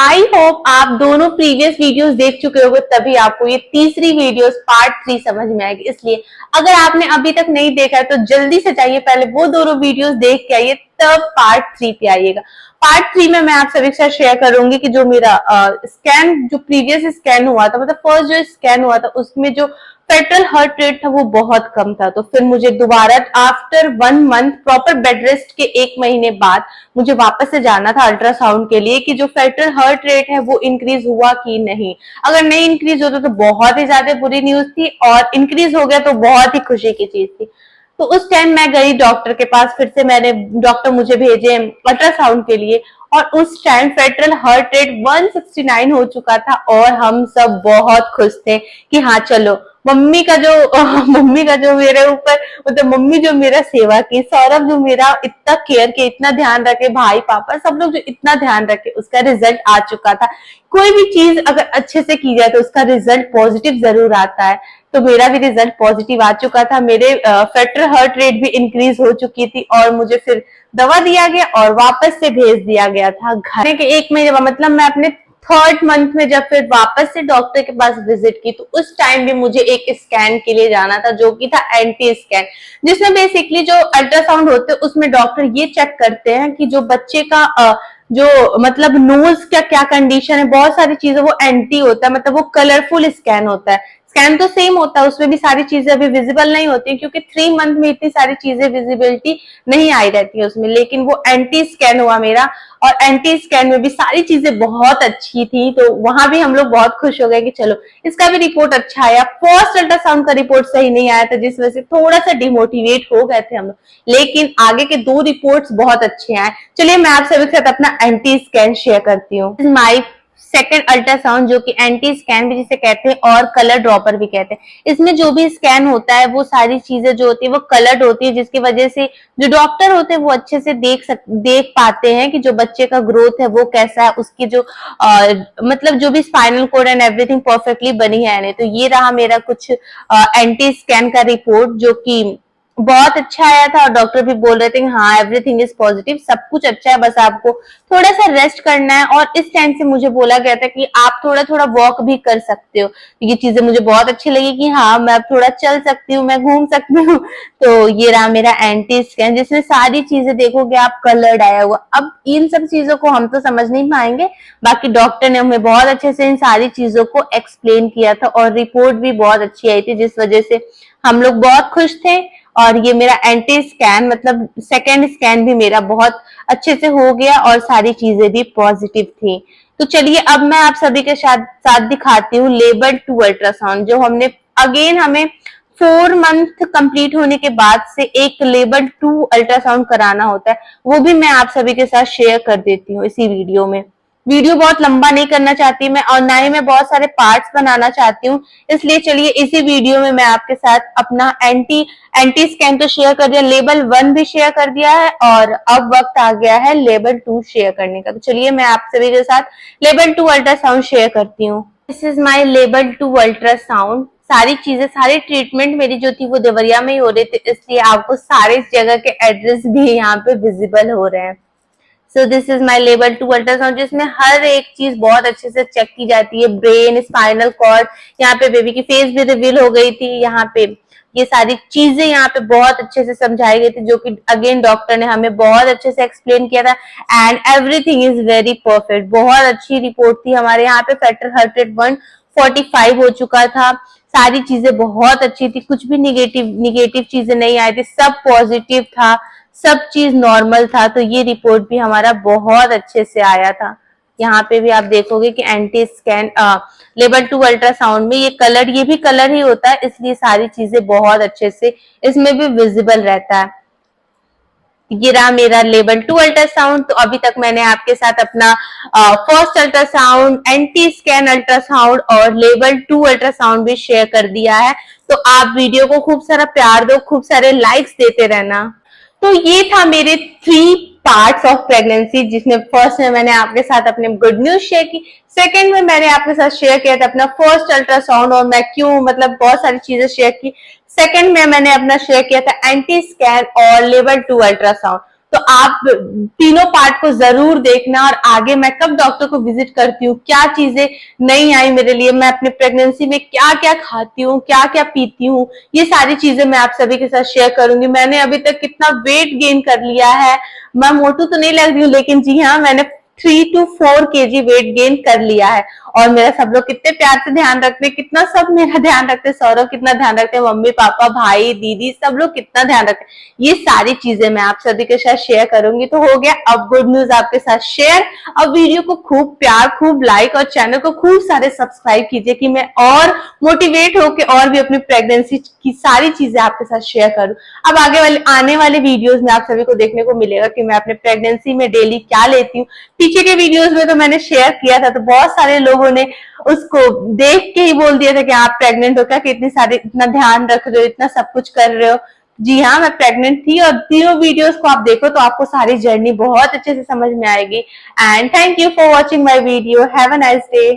I hope आप दोनों previous videos देख चुके होंगे, तभी आपको ये तीसरी वीडियोस पार्ट 3 समझ में आएगी। इसलिए अगर आपने अभी तक नहीं देखा है तो जल्दी से जाइए, पहले वो दोनों वीडियोस देख के आइए, तब पार्ट 3 पे आइएगा। पार्ट 3 में मैं आप सभी के साथ शेयर करूंगी कि जो मेरा स्कैन, जो प्रीवियस स्कैन हुआ था, मतलब फर्स्ट जो स्कैन हुआ था उसमें जो फेटरल हार्ट रेट था वो बहुत कम था। तो फिर मुझे दोबारा after 1 month proper bed rest के 1 महीने बाद मुझे वापस से जाना था अल्ट्रासाउंड के लिए कि जो फेटरल हार्ट रेट है वो इंक्रीज हुआ कि नहीं। अगर नहीं इंक्रीज होता तो बहुत ही ज्यादा बुरी न्यूज थी, और इंक्रीज हो गया तो बहुत ही खुशी की चीज थी। तो उस टाइम मैं गई डॉक्टर के पास, फिर से मैंने डॉक्टर मुझे भेजे अल्ट्रासाउंड के लिए, और उस टाइम फेटरल हार्ट रेट 169 हो चुका था और हम सब बहुत खुश थे कि हाँ चलो मम्मी का जो मेरे ऊपर, मतलब मम्मी जो मेरा सेवा की, सौरभ जो मेरा इतना केयर के, इतना ध्यान रखे, भाई पापा सब लोग जो इतना ध्यान रखे, उसका रिजल्ट आ चुका था। कोई भी चीज अगर अच्छे से की जाए तो उसका रिजल्ट पॉजिटिव जरूर आता है। तो मेरा भी रिजल्ट पॉजिटिव आ चुका था, मेरे फेटरल हार्ट रेट भी इंक्रीज हो चुकी थी, और मुझे फिर दवा दिया गया और वापस से भेज दिया गया था घर के 1 महीने बाद। मतलब मैं अपने 3rd मंथ में जब फिर वापस से डॉक्टर के पास विजिट की, तो उस टाइम भी मुझे एक स्कैन के लिए जाना था जो कि था एंटी स्कैन, जिसमें बेसिकली जो अल्ट्रासाउंड होते हैं उसमें डॉक्टर ये चेक करते हैं कि जो बच्चे का जो मतलब नोज का क्या कंडीशन है, बहुत सारी चीजें, वो एंटी होता है, मतलब वो कलरफुल स्कैन होता है। स्कैन तो सेम होता है, उसमें भी सारी चीजें अभी विजिबल नहीं होती क्योंकि 3 मंथ में इतनी सारी चीजें विजिबिलिटी नहीं आई रहती है उसमें, लेकिन वो एंटी स्कैन हुआ मेरा, और एंटी स्कैन में भी सारी चीजें बहुत अच्छी थी। तो वहां भी हम लोग बहुत खुश हो गए कि चलो इसका भी रिपोर्ट अच्छा आया। फर्स्ट अल्ट्रासाउंड का रिपोर्ट सही नहीं आया था, जिस वजह से थोड़ा सा डिमोटिवेट हो गए थे हम लोग, लेकिन आगे के 2 रिपोर्ट्स बहुत अच्छे आए। चलिए मैं आप सभी के साथ अपना एंटी स्कैन शेयर करती हूँ। माई सेकेंड अल्ट्रासाउंड, जो कि एंटी स्कैन भी जिसे कहते हैं और कलर ड्रॉपर भी कहते हैं। इसमें जो भी स्कैन होता है वो सारी चीजें जो होती है वो कलर्ड होती है, जिसकी वजह से जो डॉक्टर होते हैं वो अच्छे से देख पाते हैं कि जो बच्चे का ग्रोथ है वो कैसा है, उसकी जो मतलब जो भी spinal cord and everything perfectly बनी है नहीं। तो ये रहा मेरा कुछ एंटी स्कैन का रिपोर्ट, जो कि बहुत अच्छा आया था, और डॉक्टर भी बोल रहे थे कि हाँ एवरीथिंग इज पॉजिटिव, सब कुछ अच्छा है, बस आपको थोड़ा सा रेस्ट करना है। और इस टाइम से मुझे बोला गया था कि आप थोड़ा थोड़ा वॉक भी कर सकते हो। ये चीजें मुझे बहुत अच्छी लगी कि हाँ मैं अब थोड़ा चल सकती हूँ, मैं घूम सकती हूँ। तो ये रहा मेरा एंटी स्कैन, जिसमें सारी चीजें देखोगे आप कलर्ड आया हुआ। अब इन सब चीजों को हम तो समझ नहीं पाएंगे, बाकी डॉक्टर ने हमें बहुत अच्छे से इन सारी चीजों को एक्सप्लेन किया था, और रिपोर्ट भी बहुत अच्छी आई थी, जिस वजह से हम लोग बहुत खुश थे। और ये मेरा एंटी स्कैन, मतलब सेकेंड स्कैन भी मेरा बहुत अच्छे से हो गया, और सारी चीजें भी पॉजिटिव थी। तो चलिए अब मैं आप सभी के साथ दिखाती हूँ लेवल 2 अल्ट्रासाउंड, जो हमने अगेन हमें 4 मंथ कंप्लीट होने के बाद से एक लेवल 2 अल्ट्रासाउंड कराना होता है। वो भी मैं आप सभी के साथ शेयर कर देती हूँ इसी वीडियो में। वीडियो बहुत लंबा नहीं करना चाहती मैं, और ना ही मैं बहुत सारे पार्ट्स बनाना चाहती हूँ, इसलिए चलिए इसी वीडियो में मैं आपके साथ अपना एंटी स्कैन तो शेयर कर दिया, लेवल 1 भी शेयर कर दिया है, और अब वक्त आ गया है लेवल 2 शेयर करने का। तो चलिए मैं आप सभी के साथ लेवल 2 अल्ट्रासाउंड शेयर करती हूँ। This is my level 2 ultrasound. सारी चीजें, सारी ट्रीटमेंट मेरी जो थी वो देवरिया में ही हो रही थी, इसलिए आपको सारे जगह के एड्रेस भी यहाँ पे विजिबल हो रहे हैं। So this is my level 2 ultrasound, जिसमें हर एक चीज बहुत अच्छे से चेक की जाती है, ब्रेन, स्पाइनल कॉर्ड, यहाँ पे बेबी की फेस भी रिवील हो गई थी, यहाँ पे ये सारी चीजें यहाँ पे बहुत अच्छे से समझाई गई थी, जो कि अगेन डॉक्टर ने हमें बहुत अच्छे से एक्सप्लेन किया था, and everything is very perfect. बहुत अच्छी रिपोर्ट थी हमारे यहाँ पे। फेटरल हार्ट रेट 145 हो चुका था, सारी चीजें बहुत अच्छी थी, कुछ भी निगेटिव चीजें नहीं आई थी, सब पॉजिटिव था, सब चीज नॉर्मल था। तो ये रिपोर्ट भी हमारा बहुत अच्छे से आया था। यहाँ पे भी आप देखोगे कि एंटी स्कैन लेवल 2 अल्ट्रासाउंड में ये कलर, ये भी कलर ही होता है, इसलिए सारी चीजें बहुत अच्छे से इसमें भी विजिबल रहता है। ये रहा मेरा लेवल 2 अल्ट्रासाउंड। तो अभी तक मैंने आपके साथ अपना first ultrasound, anti scan ultrasound और लेवल 2 अल्ट्रासाउंड भी शेयर कर दिया है। तो आप वीडियो को खूब सारा प्यार दो, खूब सारे लाइक्स देते रहना। तो ये था मेरे 3 पार्ट्स ऑफ प्रेगनेंसी, जिसमें फर्स्ट में मैंने आपके साथ अपने गुड न्यूज शेयर की, सेकंड में मैंने आपके साथ शेयर किया था अपना फर्स्ट अल्ट्रासाउंड, और मैं क्यों, मतलब बहुत सारी चीजें शेयर की। सेकंड में मैंने अपना शेयर किया था एंटी स्कैन और लेवल 2 अल्ट्रासाउंड। तो आप तीनों पार्ट को जरूर देखना। और आगे मैं कब डॉक्टर को विजिट करती हूँ, क्या चीजें नहीं आई मेरे लिए, मैं अपने प्रेगनेंसी में क्या क्या खाती हूँ, क्या क्या पीती हूँ, ये सारी चीजें मैं आप सभी के साथ शेयर करूंगी। मैंने अभी तक कितना वेट गेन कर लिया है, मैं मोटू तो नहीं लग रही हूँ, लेकिन जी हाँ, मैंने 3 to 4 kg वेट गेन कर लिया है। और मेरा सब लोग कितने प्यार से ध्यान रखते हैं, कितना सब मेरा ध्यान रखते हैं, सौरभ कितना ध्यान रखते हैं, मम्मी पापा भाई दीदी सब लोग कितना ध्यान रखते हैं। ये सारी चीजें मैं आप सभी के साथ शेयर करूंगी। तो हो गया अब गुड न्यूज आपके साथ शेयर। अब वीडियो को खूब प्यार, खूब लाइक और चैनल को खूब सारे सब्सक्राइब कीजिए कि मैं और मोटिवेट होके और भी अपनी प्रेगनेंसी की सारी चीजें आपके साथ शेयर करूं। अब आने वाले वीडियोस में आप सभी को देखने को मिलेगा कि मैं अपने प्रेगनेंसी में डेली क्या लेती हूँ। पीछे के वीडियोस में तो मैंने शेयर किया था, तो बहुत सारे लोगों ने उसको देख के ही बोल दिया था कि आप प्रेग्नेंट हो क्या, कि इतना ध्यान रख रहे हो, इतना सब कुछ कर रहे हो। जी हाँ, मैं प्रेग्नेंट थी। और तीनों वीडियोस को आप देखो तो आपको सारी जर्नी बहुत अच्छे से समझ में आएगी। And thank you for watching my video. Have a nice day.